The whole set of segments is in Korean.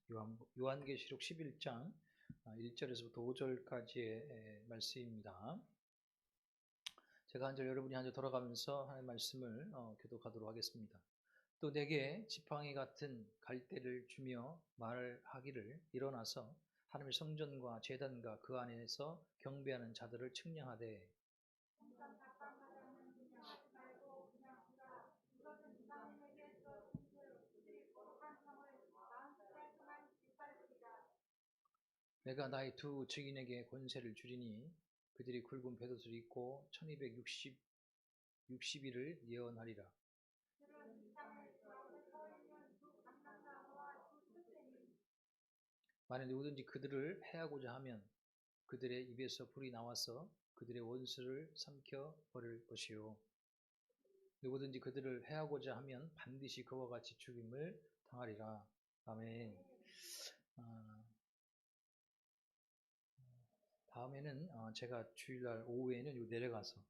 요한계시록 11장 1절에서부터 5절까지의 말씀입니다. 제가 한 절 여러분이 한 절 돌아가면서 하나님의 말씀을 교독하도록 하겠습니다. 또 내게 지팡이 같은 갈대를 주며 말하기를 일어나서 하나님의 성전과 제단과 그 안에서 경배하는 자들을 측량하되 내가 나의 두 증인에게 권세를 주리니 그들이 굵은 겉옷을 입고 1260일을 예언하리라. 만일 누구든지 그들을 해하고자 하면 그들의 입에서 불이 나와서 그들의 원수를 삼켜 버릴 것이요 누구든지 그들을 해하고자 하면 반드시 그와 같이 죽임을 당하리라. 아멘. 다음에는 제가 주일날 오후에는 내려가서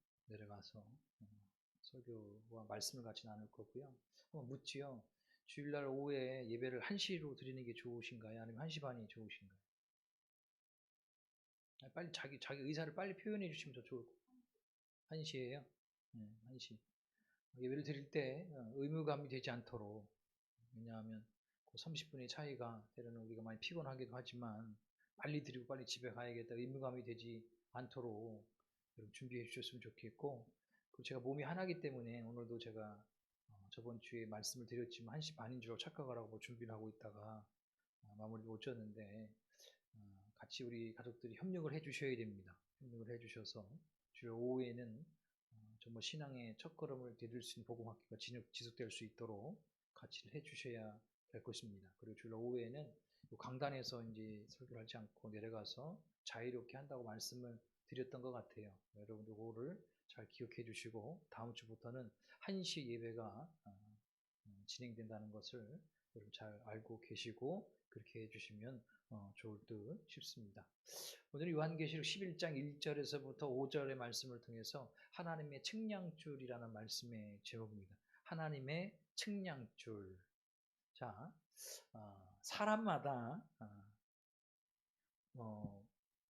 설교와 말씀을 같이 나눌 거고요. 한번 묻지요. 주일날 오후에 예배를 1시로 드리는 게 좋으신가요? 아니면 1시 반이 좋으신가요? 빨리 자기 의사를 빨리 표현해 주시면 더 좋을 것 같아요. 1시예요? 네, 1시. 예배를 드릴 때 의무감이 되지 않도록, 왜냐하면 그 30분의 차이가 때로는 우리가 많이 피곤하기도 하지만 빨리 드리고 빨리 집에 가야겠다 의무감이 되지 않도록 여러분 준비해 주셨으면 좋겠고, 그리고 제가 몸이 하나이기 때문에 오늘도 제가 저번 주에 말씀을 드렸지만 1시 반인 줄 착각을 하고 준비를 하고 있다가 마무리를 못 졌는데 같이 우리 가족들이 협력을 해 주셔야 됩니다. 협력을 해 주셔서 주일 오후에는 정말 신앙의 첫걸음을 디딜 수 있는 복음학교가 지속될 수 있도록 같이 해 주셔야 될 것입니다. 그리고 주일 오후에는 강단에서 이제 설교를 하지 않고 내려가서 자유롭게 한다고 말씀을 드렸던 것 같아요. 여러분들 그거를 잘 기억해 주시고 다음 주부터는 1시 예배가 진행된다는 것을 여러분 잘 알고 계시고 그렇게 해주시면 좋을 듯 싶습니다. 오늘 요한계시록 11장 1절에서부터 5절의 말씀을 통해서 하나님의 측량줄이라는 말씀의 제목입니다. 하나님의 측량줄. 자, 사람마다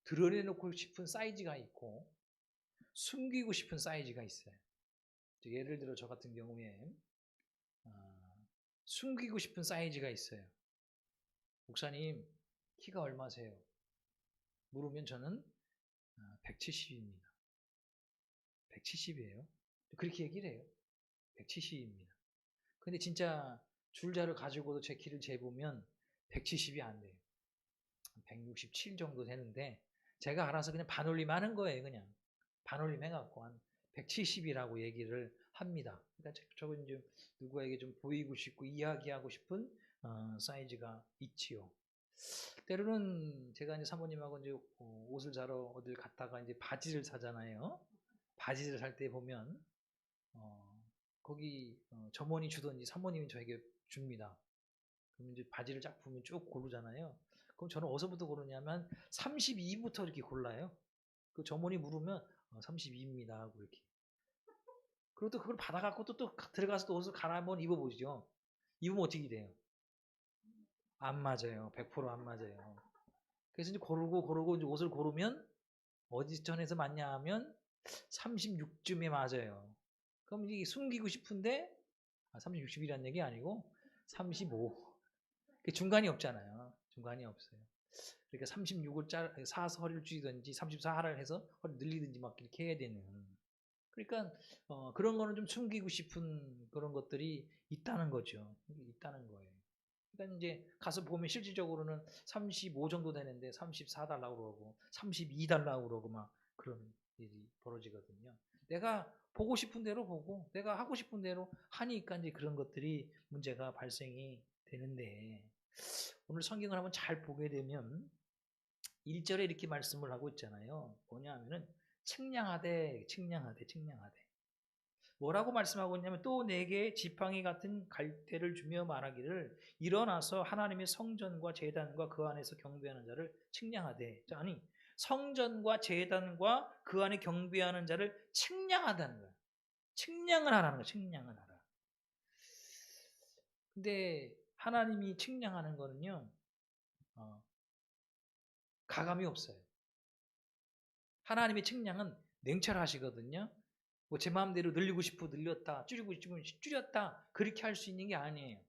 드러내놓고 싶은 사이즈가 있고 숨기고 싶은 사이즈가 있어요. 예를 들어 저 같은 경우에 숨기고 싶은 사이즈가 있어요. 목사님 키가 얼마세요? 물으면 저는 170입니다. 170이에요. 그렇게 얘기를 해요. 170입니다. 근데 진짜 줄자를 가지고도 제 키를 재보면 170이 안 돼요. 167 정도 되는데 제가 알아서 그냥 반올림 하는 거예요. 그냥 반올림 해갖고 한 170이라고 얘기를 합니다. 그러니까 저건 이제 누구에게 좀 보이고 싶고 이야기하고 싶은 사이즈가 있지요. 때로는 제가 이제 사모님하고 이제 옷을 사러 어딜 갔다가 이제 바지를 사잖아요. 바지를 살 때 보면 거기 점원이 주던지 사모님이 저에게 줍니다. 그럼 이제 바지를 쫙 보면 쭉 고르잖아요. 그럼 저는 어디서부터 고르냐면 32부터 이렇게 골라요. 그 점원이 물으면 32입니다 하고 이렇게. 그리고 또 그걸 받아갖고 또 들어가서 또 옷을 갈아 한번 입어보죠. 입으면 어떻게 돼요? 안 맞아요. 100% 안 맞아요. 그래서 이제 고르고 이제 옷을 고르면 어디 전에서 맞냐 하면 36쯤에 맞아요. 그럼 이게 숨기고 싶은데 36이라는 얘기 아니고 35. 중간이 없잖아요. 중간이 없어요. 그러니까 36을 사서 허리를 줄이든지 34 하라 해서 허리 늘리든지 막 이렇게 해야 되는. 그러니까 그런 거는 좀 숨기고 싶은 그런 것들이 있다는 거죠. 있다는 거예요. 그러니까 이제 가서 보면 실질적으로는 35 정도 되는데 34 달라고 그러고 32 달라고 그러고 막 그런 일이 벌어지거든요. 내가 보고 싶은 대로 보고 내가 하고 싶은 대로 하니까 이제 그런 것들이 문제가 발생이 되는데, 오늘 성경을 한번 잘 보게 되면 1절에 이렇게 말씀을 하고 있잖아요. 뭐냐 하면은 측량하되. 뭐라고 말씀하고 있냐면 또 내게 지팡이 같은 갈대를 주며 말하기를 일어나서 하나님의 성전과 제단과 그 안에서 경배하는 자를 측량하되. 아니, 성전과 제단과 그 안에 경배하는 자를 측량하다는 거야. 측량을 하라는 거야. 측량을 하라. 근데 하나님이 측량하는 거는요, 가감이 없어요. 하나님의 측량은 냉철하시거든요. 뭐 제 마음대로 늘리고 싶어 늘렸다, 줄이고 싶으면 줄였다, 그렇게 할 수 있는 게 아니에요.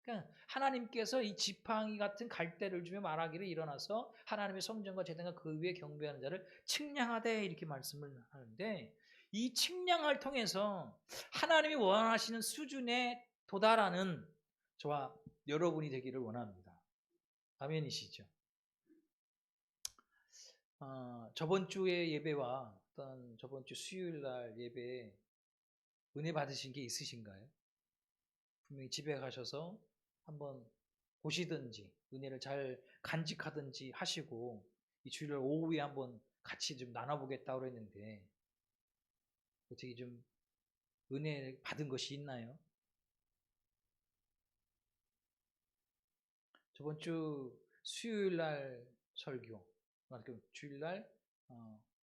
그러니까 하나님께서 이 지팡이 같은 갈대를 주며 말하기를 일어나서 하나님의 성전과 제단과 그 위에 경배하는 자를 측량하되 이렇게 말씀을 하는데, 이 측량을 통해서 하나님이 원하시는 수준에 도달하는 저와 여러분이 되기를 원합니다. 아멘이시죠? 저번 주의 예배와 어떤 저번 주 수요일 날 예배에 은혜 받으신 게 있으신가요? 분명히 집에 가셔서 한번 보시든지 은혜를 잘 간직하든지 하시고 이 주일날 오후에 한번 같이 좀 나눠보겠다고 그랬는데 어떻게 좀 은혜 받은 것이 있나요? 저번 주 수요일 날 설교, 주일날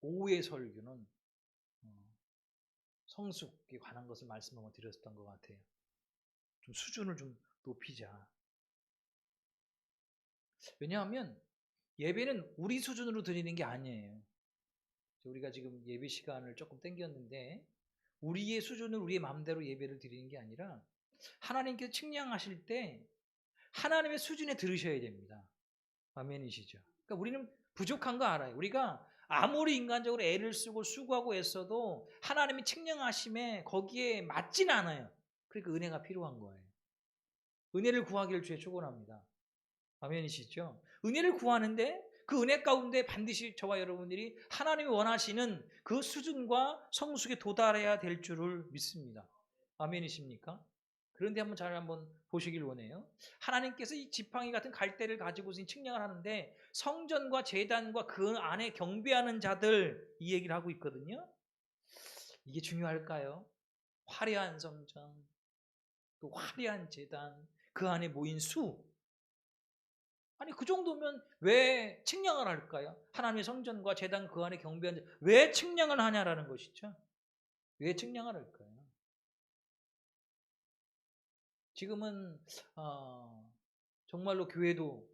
오후의 설교는 성숙에 관한 것을 말씀 한번 드렸었던 것 같아요. 좀 수준을 좀 높이자. 왜냐하면 예배는 우리 수준으로 드리는 게 아니에요. 우리가 지금 예배 시간을 조금 땡겼는데 우리의 수준을 우리의 마음대로 예배를 드리는 게 아니라 하나님께서 측량하실 때 하나님의 수준에 들으셔야 됩니다. 아멘이시죠? 그러니까 우리는 부족한 거 알아요. 우리가 아무리 인간적으로 애를 쓰고 수고하고 애써도 하나님이 측량하심에 거기에 맞진 않아요. 그러니까 은혜가 필요한 거예요. 은혜를 구하기를 주에 축원합니다. 아멘이시죠? 은혜를 구하는데 그 은혜 가운데 반드시 저와 여러분들이 하나님이 원하시는 그 수준과 성숙에 도달해야 될 줄을 믿습니다. 아멘이십니까? 그런데 한번 보시길 원해요. 하나님께서 이 지팡이 같은 갈대를 가지고서 측량을 하는데 성전과 제단과 그 안에 경배하는 자들 이 얘기를 하고 있거든요. 이게 중요할까요? 화려한 성전, 또 화려한 제단, 그 안에 모인 수. 아니 그 정도면 왜 측량을 할까요? 하나님의 성전과 제단 그 안에 경배하는 자 왜 측량을 하냐라는 것이죠. 왜 측량을 할까요? 지금은 정말로 교회도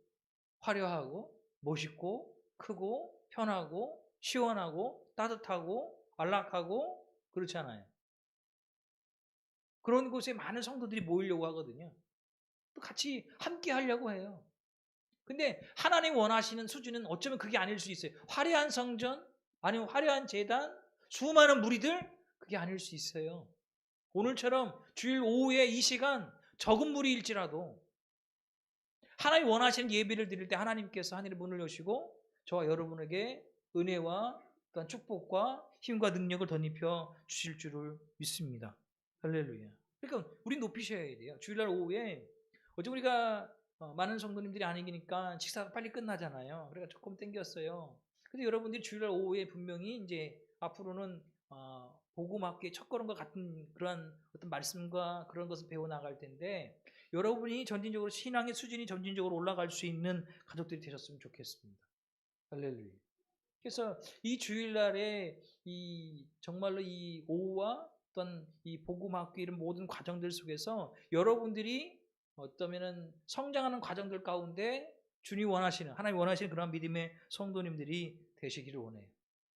화려하고 멋있고 크고 편하고 시원하고 따뜻하고 안락하고 그렇잖아요. 그런 곳에 많은 성도들이 모이려고 하거든요. 또 같이 함께 하려고 해요. 근데 하나님 원하시는 수준은 어쩌면 그게 아닐 수 있어요. 화려한 성전, 아니면 화려한 제단, 수많은 무리들, 그게 아닐 수 있어요. 오늘처럼 주일 오후에 이 시간 적은 무리일지라도 하나님 원하시는 예배를 드릴 때 하나님께서 하늘의 문을 여시고 저와 여러분에게 은혜와 또한 축복과 힘과 능력을 덧입혀 주실 줄을 믿습니다. 할렐루야. 그러니까 우리 높이셔야 돼요. 주일날 오후에 어제 우리가 많은 성도님들이 아니니까 식사가 빨리 끝나잖아요. 그러니까 조금 땡겼어요. 근데 여러분들이 주일날 오후에 분명히 이제 앞으로는 복음학교의 첫걸음과 같은 그런 어떤 말씀과 그런 것을 배워 나갈 텐데 여러분이 전진적으로 신앙의 수준이 점진적으로 올라갈 수 있는 가족들이 되셨으면 좋겠습니다. 할렐루야. 그래서 이 주일날에 이 정말로 이 오후와 어떤 이 복음학교 이런 모든 과정들 속에서 여러분들이 어떠면은 성장하는 과정들 가운데 주님 원하시는 하나님 원하시는 그런 믿음의 성도님들이 되시기를 원해요.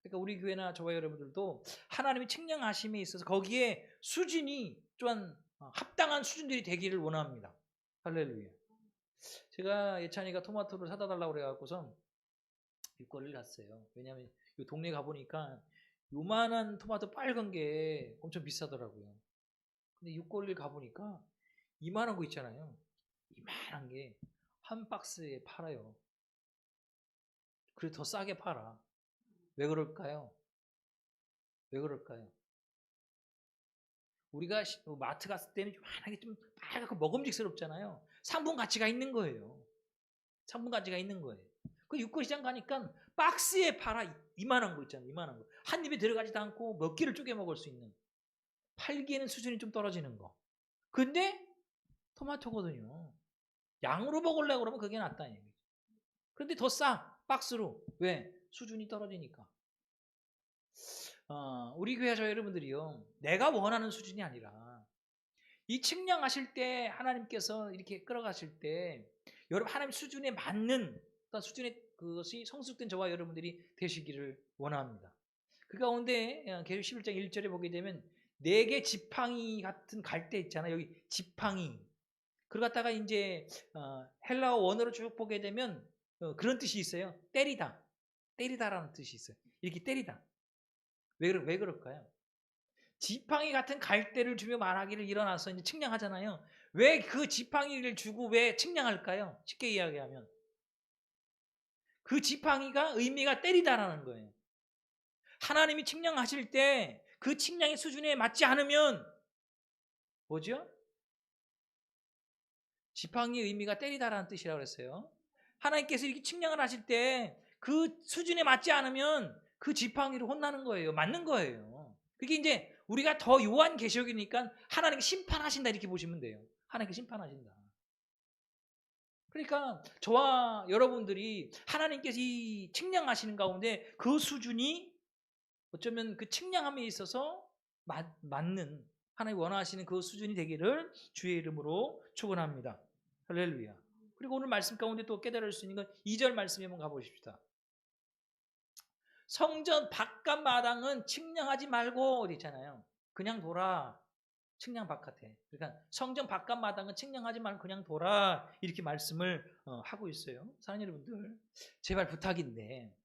그러니까 우리 교회나 저와 여러분들도 하나님이 측량하심에 있어서 거기에 수준이 좀 합당한 수준들이 되기를 원합니다. 할렐루야. 제가 예찬이가 토마토를 사다 달라고 그래갖고서 일거리를 갔어요. 왜냐하면 이 동네 가보니까 요만한 토마토 빨간 게 엄청 비싸더라고요. 근데 육거리를 가보니까 이만한 거 있잖아요. 이만한 게 한 박스에 팔아요. 그래도 더 싸게 팔아. 왜 그럴까요? 왜 그럴까요? 우리가 마트 갔을 때는 요만하게 좀 빨갛고 먹음직스럽잖아요. 상품 가치가 있는 거예요. 상품 가치가 있는 거예요. 그 육고시장 가니까 박스에 팔아. 이만한 거 있잖아요. 이만한 거. 한 입에 들어가지도 않고 몇 개를 쪼개 먹을 수 있는. 팔기에는 수준이 좀 떨어지는 거. 근데 토마토거든요. 양으로 먹으려고 그러면 그게 낫다. 그런데 더 싸. 박스로. 왜? 수준이 떨어지니까. 우리 교회 저 여러분들이요. 내가 원하는 수준이 아니라 이 측량하실 때 하나님께서 이렇게 끌어가실 때 여러분 하나님 수준에 맞는 또한 수준의 그것이 성숙된 저와 여러분들이 되시기를 원합니다. 그 가운데 계시록 11장 1절에 보게 되면 4개 지팡이 같은 갈대 있잖아요. 여기 지팡이. 그걸 갖다가 이제 헬라어 원어로 쭉 보게 되면 그런 뜻이 있어요. 때리다. 때리다라는 뜻이 있어요. 이렇게 때리다. 왜 그럴까요? 지팡이 같은 갈대를 주며 말하기를 일어나서 이제 측량하잖아요. 왜 그 지팡이를 주고 왜 측량할까요? 쉽게 이야기하면 그 지팡이가 의미가 때리다라는 거예요. 하나님이 측량하실 때 그 측량의 수준에 맞지 않으면 뭐죠? 지팡이의 의미가 때리다라는 뜻이라고 그랬어요. 하나님께서 이렇게 측량을 하실 때 그 수준에 맞지 않으면 그 지팡이를 혼나는 거예요. 맞는 거예요. 그게 이제 우리가 더 요한 계시록이니까 하나님이 심판하신다 이렇게 보시면 돼요. 하나님께 심판하신다. 그러니까 저와 여러분들이 하나님께서 이 측량하시는 가운데 그 수준이 어쩌면 그 측량함에 있어서 맞는 하나님 원하시는 그 수준이 되기를 주의 이름으로 축원합니다. 할렐루야. 그리고 오늘 말씀 가운데 또 깨달을 수 있는 건 2절 말씀에 한번 가보십시다. 성전 바깥 마당은 측량하지 말고 어디 있잖아요. 그냥 돌아. 측량 바깥에. 그러니까 성전 바깥 마당은 측량하지 말고 그냥 돌아. 이렇게 말씀을 하고 있어요. 사랑하는 여러분들, 제발 부탁인데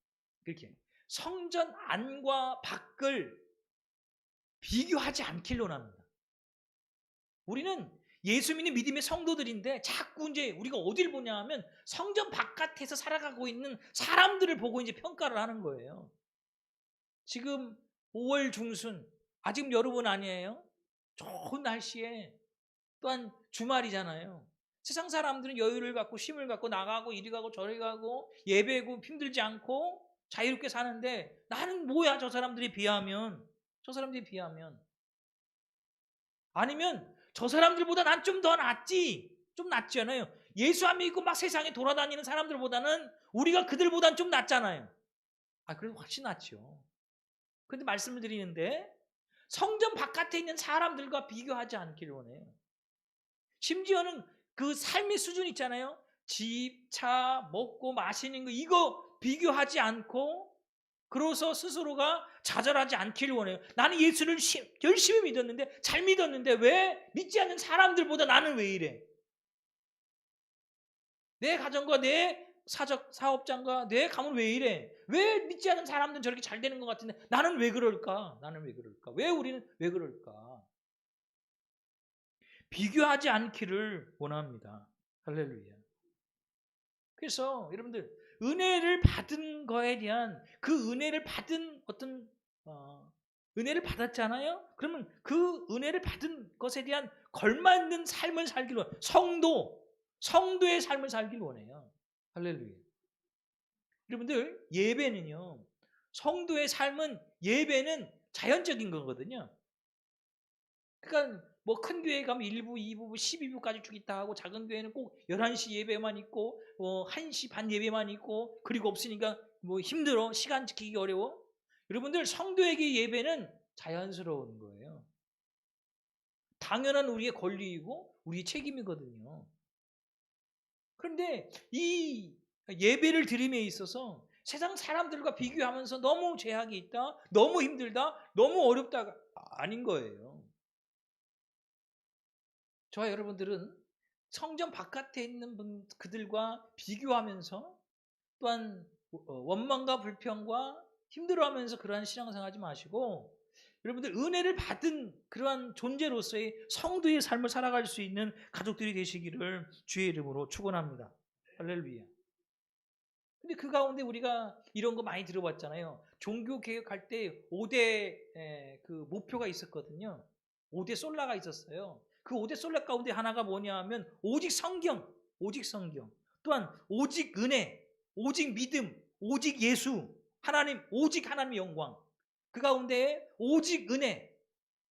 그렇게 성전 안과 밖을 비교하지 않기를 원합니다. 우리는 예수 믿는 믿음의 성도들인데 자꾸 이제 우리가 어딜 보냐 하면 성전 바깥에서 살아가고 있는 사람들을 보고 이제 평가를 하는 거예요. 지금 5월 중순, 아직 여름은 아니에요. 좋은 날씨에 또한 주말이잖아요. 세상 사람들은 여유를 갖고 쉼을 갖고 나가고 이리 가고 저리 가고 예배고 힘들지 않고 자유롭게 사는데 나는 뭐야 저 사람들에 비하면 아니면 저 사람들보다 난 좀 더 낫지. 좀 낫지 않아요? 예수 안 믿고 막 세상에 돌아다니는 사람들보다는 우리가 그들보다는 좀 낫잖아요. 그래도 훨씬 낫죠. 그런데 말씀을 드리는데 성전 바깥에 있는 사람들과 비교하지 않기를 원해요. 심지어는 그 삶의 수준 있잖아요. 집, 차, 먹고 마시는 거 이거 비교하지 않고 그래서 스스로가 좌절하지 않기를 원해요. 나는 예수를 열심히 믿었는데 잘 믿었는데 왜 믿지 않는 사람들보다 나는 왜 이래? 내 가정과 내 사업장과 내 가문 왜 이래? 왜 믿지 않는 사람들은 저렇게 잘 되는 것 같은데 나는 왜 그럴까? 왜 우리는 왜 그럴까? 비교하지 않기를 원합니다. 할렐루야. 그래서 여러분들 은혜를 받은 거에 대한 그 은혜를 받은 어떤 은혜를 받았잖아요. 그러면 그 은혜를 받은 것에 대한 걸맞는 삶을 살기를 원해요. 성도의 삶을 살기를 원해요. 할렐루야. 여러분들 예배는요. 성도의 삶은 예배는 자연적인 거거든요. 그러니까 뭐 큰 교회 가면 1부, 2부, 12부까지 쭉 있다 하고 작은 교회는 꼭 11시 예배만 있고 1시 반 예배만 있고 그리고 없으니까 뭐 힘들어. 시간 지키기 어려워. 여러분들 성도에게 예배는 자연스러운 거예요. 당연한 우리의 권리이고 우리의 책임이거든요. 그런데 이 예배를 드림에 있어서 세상 사람들과 비교하면서 너무 제약이 있다, 너무 힘들다, 너무 어렵다가 아닌 거예요. 저와 여러분들은 성전 바깥에 있는 그들과 비교하면서 또한 원망과 불평과 힘들어하면서 그러한 신앙생활하지 마시고 여러분들 은혜를 받은 그러한 존재로서의 성도의 삶을 살아갈 수 있는 가족들이 되시기를 주의 이름으로 축원합니다. 할렐루야. 근데 그 가운데 우리가 이런 거 많이 들어봤잖아요. 종교 개혁할 때 5대 그 목표가 있었거든요. 5대 솔라가 있었어요. 그 5대 솔라 가운데 하나가 뭐냐 하면 오직 성경. 또한 오직 은혜, 오직 믿음, 오직 예수, 오직 하나님의 영광. 그 가운데 오직 은혜,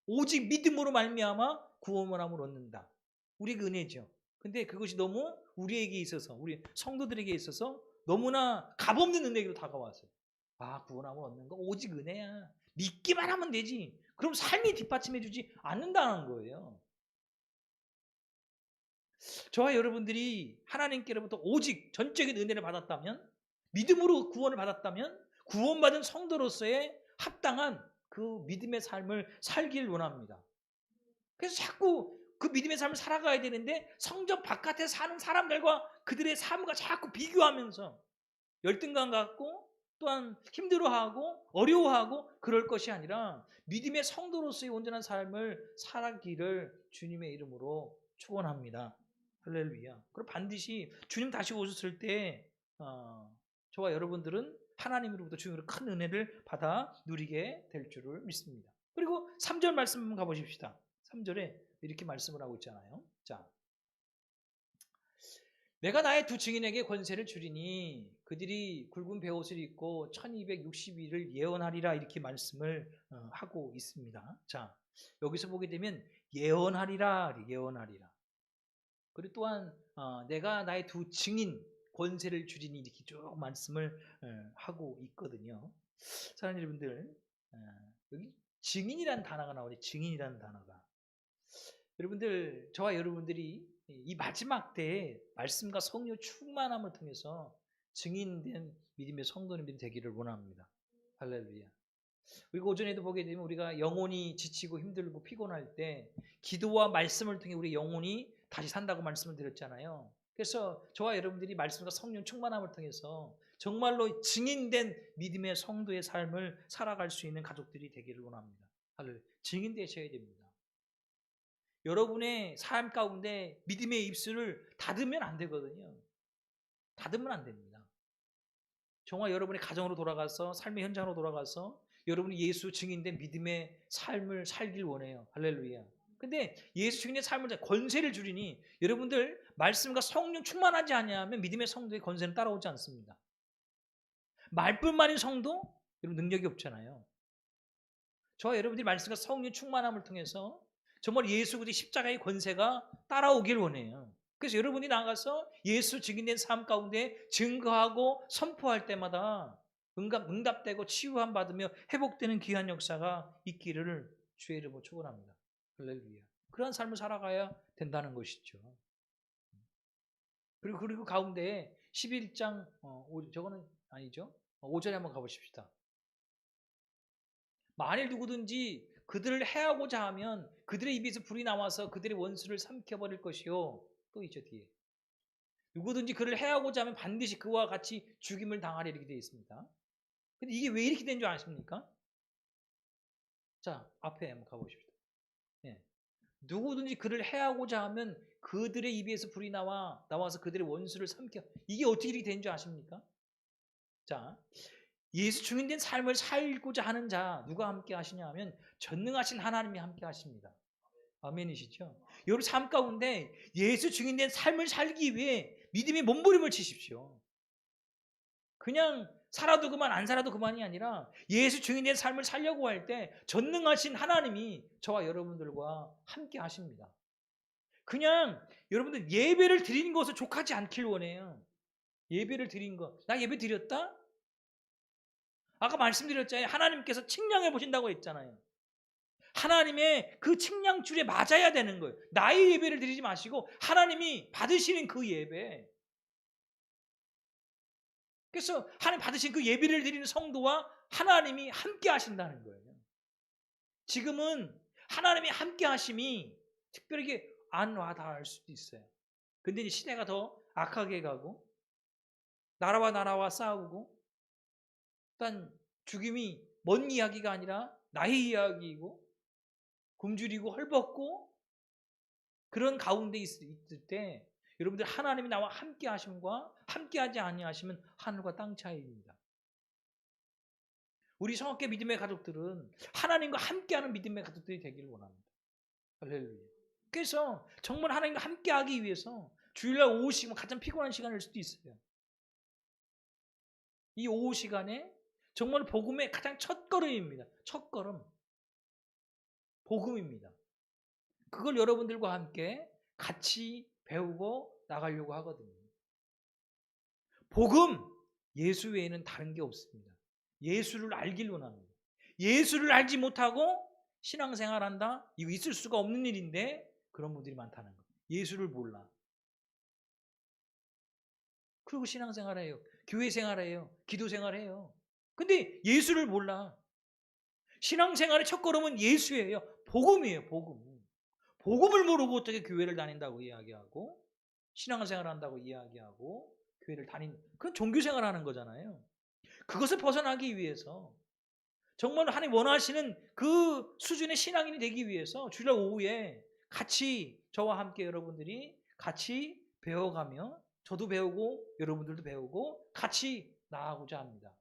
오직 믿음으로 말미암아 구원함을 얻는다. 우리 그 은혜죠. 근데 그것이 너무 우리에게 있어서 우리 성도들에게 있어서 너무나 값없는 은혜로 다가왔어요. 구원함을 얻는 거 오직 은혜야. 믿기만 하면 되지. 그럼 삶이 뒷받침해 주지 않는다는 거예요. 저와 여러분들이 하나님께로부터 오직 전적인 은혜를 받았다면, 믿음으로 구원을 받았다면, 구원받은 성도로서의 합당한 그 믿음의 삶을 살길 원합니다. 그래서 자꾸 그 믿음의 삶을 살아가야 되는데, 성전 바깥에 사는 사람들과 그들의 삶과 자꾸 비교하면서 열등감 갖고 또한 힘들어하고 어려워하고 그럴 것이 아니라 믿음의 성도로서의 온전한 삶을 살아기를 주님의 이름으로 축원합니다. 할렐루야. 그리고 반드시 주님 다시 오셨을 때 저와 여러분들은 하나님으로부터 주님으로 큰 은혜를 받아 누리게 될 줄을 믿습니다. 그리고 3절 말씀 한번 가보십시다. 3절에 이렇게 말씀을 하고 있잖아요. 자, 내가 나의 두 증인에게 권세를 주리니 그들이 굵은 베옷을 입고 1260일을 예언하리라, 이렇게 말씀을 하고 있습니다. 자, 여기서 보게 되면 예언하리라, 예언하리라. 그리고 또한 내가 나의 두 증인 권세를 주리니, 이렇게 쭉 말씀을 하고 있거든요. 사랑하는 여러분들, 여기 증인이라는 단어가 나오네. 증인이라는 단어가. 여러분들, 저와 여러분들이 이 마지막 때에 말씀과 성령 충만함을 통해서 증인된 믿음의 성도님들이 되기를 원합니다. 할렐루야. 그리고 오전에도 보게 되면 우리가 영혼이 지치고 힘들고 피곤할 때 기도와 말씀을 통해 우리 영혼이 다시 산다고 말씀을 드렸잖아요. 그래서 저와 여러분들이 말씀과 성령 충만함을 통해서 정말로 증인된 믿음의 성도의 삶을 살아갈 수 있는 가족들이 되기를 원합니다. 할렐루야. 증인되셔야 됩니다. 여러분의 삶 가운데 믿음의 입술을 닫으면 안 되거든요. 닫으면 안 됩니다. 정말 여러분의 가정으로 돌아가서, 삶의 현장으로 돌아가서 여러분이 예수 증인된 믿음의 삶을 살길 원해요. 할렐루야. 근데 예수 증인의 삶을 권세를 주리니, 여러분들 말씀과 성령 충만하지 않으면 믿음의 성도의 권세는 따라오지 않습니다. 말뿐만인 성도, 여러분 능력이 없잖아요. 저와 여러분들이 말씀과 성령 충만함을 통해서 정말 예수 그리스도의 십자가의 권세가 따라오길 원해요. 그래서 여러분이 나가서 예수 증인된 삶 가운데 증거하고 선포할 때마다 응답되고 치유함 받으며 회복되는 귀한 역사가 있기를 주의 이름으로 축원합니다. 할렐루야. 그런 삶을 살아가야 된다는 것이죠. 그리고 가운데 11장 저거는 아니죠. 5절에 한번 가보십시다. 만일 누구든지 그들을 해하고자 하면 그들의 입에서 불이 나와서 그들의 원수를 삼켜버릴 것이요. 또 있죠, 뒤에. 누구든지 그를 해하고자 하면 반드시 그와 같이 죽임을 당하리, 이렇게 되어 있습니다. 근데 이게 왜 이렇게 된 줄 아십니까? 자, 앞에 한번 가보십시오. 네. 누구든지 그를 해하고자 하면 그들의 입에서 불이 나와서 그들의 원수를 삼켜. 이게 어떻게 이렇게 된 줄 아십니까? 자, 예수 증인된 삶을 살고자 하는 자 누가 함께 하시냐 하면 전능하신 하나님이 함께 하십니다. 아멘이시죠? 여러분 삶 가운데 예수 증인된 삶을 살기 위해 믿음의 몸부림을 치십시오. 그냥 살아도 그만 안 살아도 그만이 아니라 예수 증인된 삶을 살려고 할 때 전능하신 하나님이 저와 여러분들과 함께 하십니다. 그냥 여러분들 예배를 드리는 것을 족하지 않길 원해요. 예배를 드린 거, 나 예배 드렸다? 아까 말씀드렸잖아요. 하나님께서 측량해 보신다고 했잖아요. 하나님의 그 측량줄에 맞아야 되는 거예요. 나의 예배를 드리지 마시고 하나님이 받으시는 그 예배. 그래서 하나님 받으신 그 예배를 드리는 성도와 하나님이 함께 하신다는 거예요. 지금은 하나님이 함께 하심이 특별하게 안 와닿을 수도 있어요. 근데 이제 시대가 더 악하게 가고 나라와 싸우고 일단 죽임이 먼 이야기가 아니라 나의 이야기이고 굶주리고 헐벗고 그런 가운데 있을 때 여러분들 하나님이 나와 함께 하심과 함께하지 아니하시면 하늘과 땅 차이입니다. 우리 성악계 믿음의 가족들은 하나님과 함께하는 믿음의 가족들이 되기를 원합니다. 할렐루야. 그래서 정말 하나님과 함께하기 위해서 주일날 오후 시간 가장 피곤한 시간일 수도 있어요. 이 오후 시간에 정말 복음의 가장 첫걸음입니다. 첫걸음. 복음입니다. 그걸 여러분들과 함께 같이 배우고 나가려고 하거든요. 복음, 예수 외에는 다른 게 없습니다. 예수를 알길 원합니다. 예수를 알지 못하고 신앙생활한다? 이거 있을 수가 없는 일인데 그런 분들이 많다는 거예요. 예수를 몰라. 그리고 신앙생활해요. 교회 생활해요. 기도 생활해요. 근데 예수를 몰라. 신앙생활의 첫걸음은 예수예요. 복음이에요. 복음. 복음을 모르고 어떻게 교회를 다닌다고 이야기하고 신앙생활을 한다고 이야기하고 교회를 그건 종교생활하는 거잖아요. 그것을 벗어나기 위해서 정말 하나님 원하시는 그 수준의 신앙인이 되기 위해서 주일 오후에 같이 저와 함께 여러분들이 같이 배워가며 저도 배우고 여러분들도 배우고 같이 나아가고자 합니다.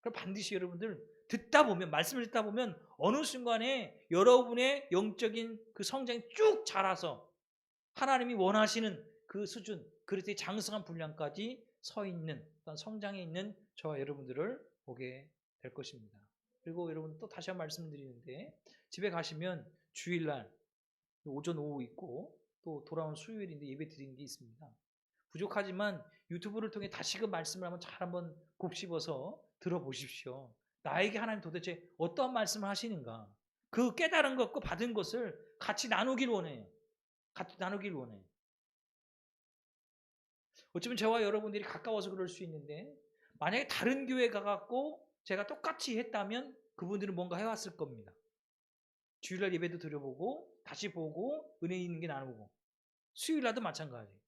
그럼 반드시 여러분들 듣다 보면 말씀을 듣다 보면 어느 순간에 여러분의 영적인 그 성장이 쭉 자라서 하나님이 원하시는 그 수준, 그리스도의 장성한 분량까지 서 있는 성장해 있는 저와 여러분들을 보게 될 것입니다. 그리고 여러분 또 다시 한번 말씀드리는데 집에 가시면 주일날 오전 오후 있고 또 돌아온 수요일인데 예배 드리는 게 있습니다. 부족하지만 유튜브를 통해 다시금 말씀을 한번 곱씹어서 들어보십시오. 나에게 하나님 도대체 어떠한 말씀을 하시는가? 그 깨달은 것과 받은 것을 같이 나누길 원해요. 같이 나누길 원해요. 어쩌면 저와 여러분들이 가까워서 그럴 수 있는데 만약에 다른 교회 가갖고 제가 똑같이 했다면 그분들은 뭔가 해왔을 겁니다. 주일날 예배도 드려보고 다시 보고 은혜 있는 게 나누고 수요일날도 마찬가지.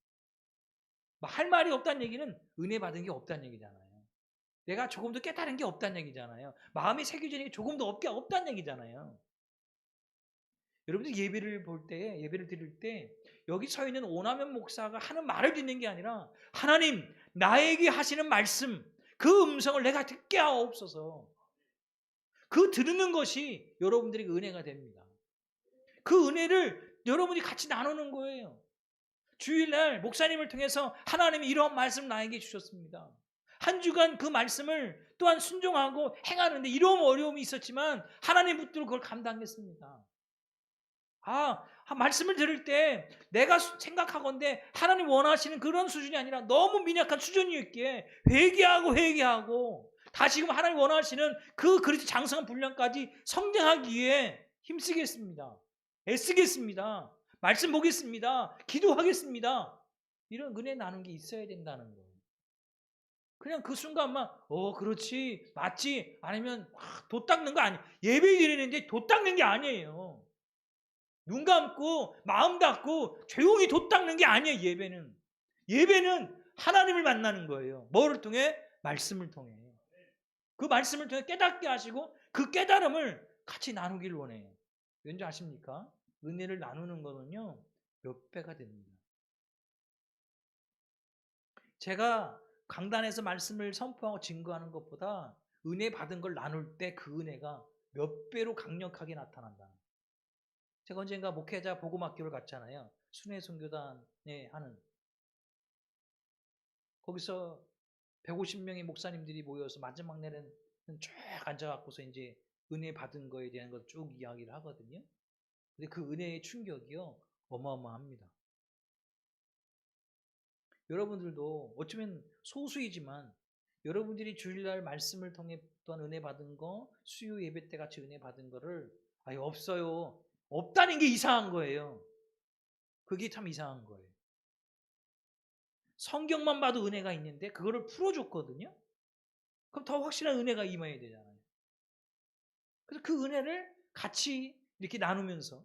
할 말이 없다는 얘기는 은혜 받은 게 없다는 얘기잖아요. 내가 조금 더 깨달은 게 없다는 얘기잖아요. 마음이 새겨지는 게 조금 더 없다는 얘기잖아요. 여러분들 예배를 볼 때, 예배를 드릴 때 여기 서 있는 오남현 목사가 하는 말을 듣는 게 아니라 하나님 나에게 하시는 말씀 그 음성을 내가 듣게 하옵소서. 그 들는 것이 여러분들에게 은혜가 됩니다. 그 은혜를 여러분이 같이 나누는 거예요. 주일날 목사님을 통해서 하나님이 이런 말씀 나에게 주셨습니다. 한 주간 그 말씀을 또한 순종하고 행하는데 이런 어려움이 있었지만 하나님 붙들고 그걸 감당했습니다. 말씀을 들을 때 내가 생각하건대 하나님 원하시는 그런 수준이 아니라 너무 미약한 수준이었기에 회개하고 다시금 하나님 원하시는 그 그리스도 장성한 분량까지 성장하기 위해 힘쓰겠습니다. 애쓰겠습니다. 말씀 보겠습니다. 기도하겠습니다. 이런 은혜 나눈 게 있어야 된다는 거예요. 그냥 그 순간만 그렇지 맞지 아니면 돛 닦는 거 아니에요. 예배 드리는데 돛 닦는 게 아니에요. 눈 감고 마음 닫고 조용히 돛 닦는 게 아니에요. 예배는 하나님을 만나는 거예요. 뭐를 통해? 말씀을 통해. 그 말씀을 통해 깨닫게 하시고 그 깨달음을 같이 나누길 원해요. 왠지 아십니까? 은혜를 나누는 거는요 몇 배가 됩니다. 제가 강단에서 말씀을 선포하고 증거하는 것보다 은혜 받은 걸 나눌 때 그 은혜가 몇 배로 강력하게 나타난다. 제가 언젠가 목회자 복음학교를 갔잖아요. 순회선교단에 하는. 거기서 150명의 목사님들이 모여서 마지막 날에는 쭉 앉아갖고서 이제 은혜 받은 거에 대한 걸 쭉 이야기를 하거든요. 근데 그 은혜의 충격이요 어마어마합니다. 여러분들도 어쩌면 소수이지만 여러분들이 주일날 말씀을 통해 또한 은혜 받은 거, 수요 예배 때 같이 은혜 받은 거를 없어요. 없다는 게 이상한 거예요. 그게 참 이상한 거예요. 성경만 봐도 은혜가 있는데 그거를 풀어줬거든요. 그럼 더 확실한 은혜가 임해야 되잖아요. 그래서 그 은혜를 같이 이렇게 나누면서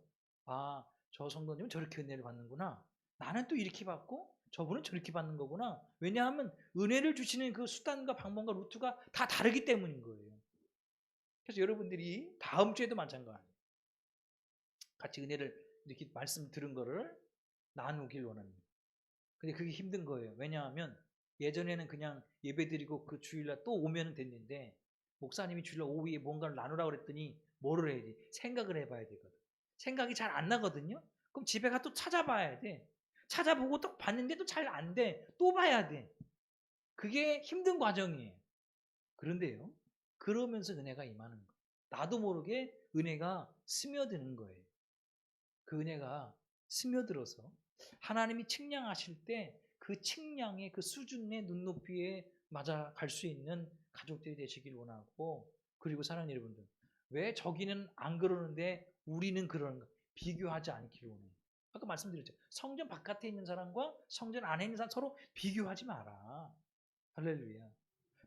저 성도님은 저렇게 은혜를 받는구나. 나는 또 이렇게 받고 저분은 저렇게 받는 거구나. 왜냐하면 은혜를 주시는 그 수단과 방법과 루트가 다 다르기 때문인 거예요. 그래서 여러분들이 다음 주에도 마찬가지예요. 같이 은혜를 이렇게 말씀 들은 거를 나누길 원합니다. 근데 그게 힘든 거예요. 왜냐하면 예전에는 그냥 예배드리고 그 주일날 또 오면 됐는데 목사님이 주일날 오후에 뭔가를 나누라고 그랬더니 뭐를 해야 돼? 생각을 해봐야 되거든. 생각이 잘 안 나거든요. 그럼 집에 가 또 찾아봐야 돼. 찾아보고 또 봤는데도 잘 안 돼. 또 봐야 돼. 그게 힘든 과정이에요. 그런데요. 그러면서 은혜가 임하는 거예요. 나도 모르게 은혜가 스며드는 거예요. 그 은혜가 스며들어서 하나님이 측량하실 때 그 측량의 그 수준의 눈높이에 맞아 갈 수 있는 가족들이 되시길 원하고, 그리고 사랑하는 여러분들, 왜 저기는 안 그러는데 우리는 그러는가? 비교하지 않기를 원해요. 아까 말씀드렸죠. 성전 바깥에 있는 사람과 성전 안에 있는 사람 서로 비교하지 마라. 할렐루야.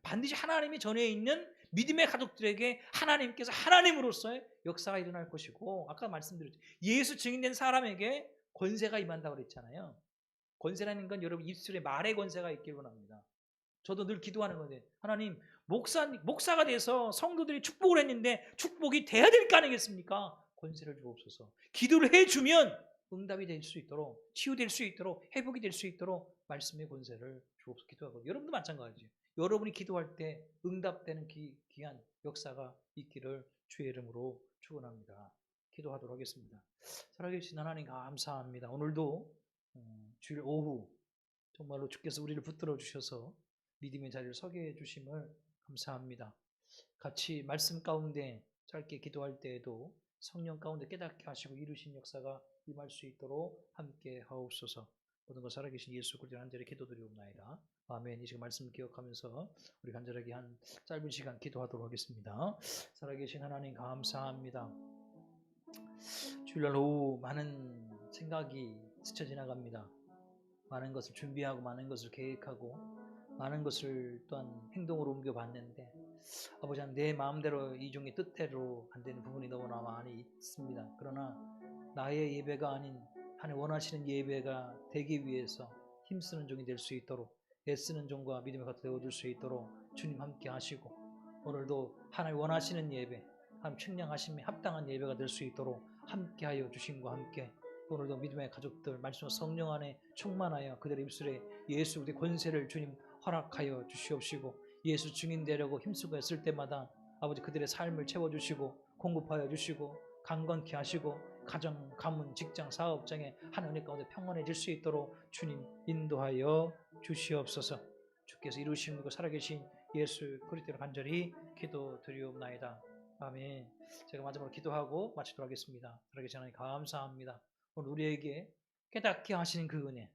반드시 하나님이 전에 있는 믿음의 가족들에게 하나님께서 하나님으로서의 역사가 일어날 것이고, 아까 말씀드렸죠. 예수 증인된 사람에게 권세가 임한다고 그랬잖아요. 권세라는 건 여러분 입술에 말의 권세가 있길 원합니다. 저도 늘 기도하는 건데, 하나님, 목사가 돼서 성도들이 축복을 했는데 축복이 돼야 될 거 아니겠습니까? 권세를 주옵소서. 기도를 해주면 응답이 될 수 있도록, 치유될 수 있도록, 회복이 될 수 있도록 말씀의 권세를 주옵소서 기도하고, 여러분도 마찬가지예요. 여러분이 기도할 때 응답되는 귀한 역사가 있기를 주의 이름으로 축원합니다. 기도하도록 하겠습니다. 살아계신 하나님 감사합니다. 오늘도 주일 오후 정말로 주께서 우리를 붙들어 주셔서 믿음의 자리를 서게 해주심을 감사합니다. 같이 말씀 가운데 짧게 기도할 때에도 성령 가운데 깨닫게 하시고 이루신 역사가 임할 수 있도록 함께 하옵소서. 모든 것 살아계신 예수 그리스도 간절히 기도드리옵나이다. 아멘. 이 시간 말씀 기억하면서 우리 간절하게 한 짧은 시간 기도하도록 하겠습니다. 살아계신 하나님 감사합니다. 주일날 오후 많은 생각이 스쳐 지나갑니다. 많은 것을 준비하고 많은 것을 계획하고 많은 것을 또한 행동으로 옮겨봤는데, 아버지, 내 마음대로 이종의 뜻대로 안 되는 부분이 너무나 많이 있습니다. 그러나 나의 예배가 아닌 하나님 원하시는 예배가 되기 위해서 힘쓰는 종이 될 수 있도록, 애쓰는 종과 믿음의 가 되어줄 수 있도록 주님 함께 하시고, 오늘도 하나님 원하시는 예배, 하나님 측량하심에 합당한 예배가 될 수 있도록 함께하여 주심과 함께, 오늘도 믿음의 가족들 말씀 성령 안에 충만하여 그들의 입술에 예수 그리스도의 권세를 주님 허락하여 주시옵시고, 예수 증인 되려고 힘쓰고 했을 때마다 아버지 그들의 삶을 채워주시고 공급하여 주시고 강건케 하시고 가정, 가문, 직장, 사업장에 하나님 가운데 평안해질 수 있도록 주님 인도하여 주시옵소서. 주께서 이루시는 그 살아계신 예수 그리스도로 간절히 기도드리옵나이다. 아멘. 제가 마지막으로 기도하고 마치도록 하겠습니다. 살아계신 하나님 감사합니다. 오늘 우리에게 깨닫게 하시는 그 은혜,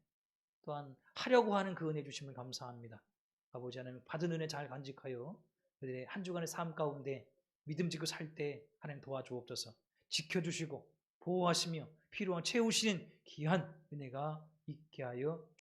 또한 하려고 하는 그 은혜 주심을 감사합니다. 아버지 하나님, 받은 은혜 잘 간직하여 그들의 한 주간의 삶 가운데 믿음지고 살 때 하나님 도와주옵소서. 지켜주시고 보호하시며 필요한 채우시는 귀한 은혜가 있게 하여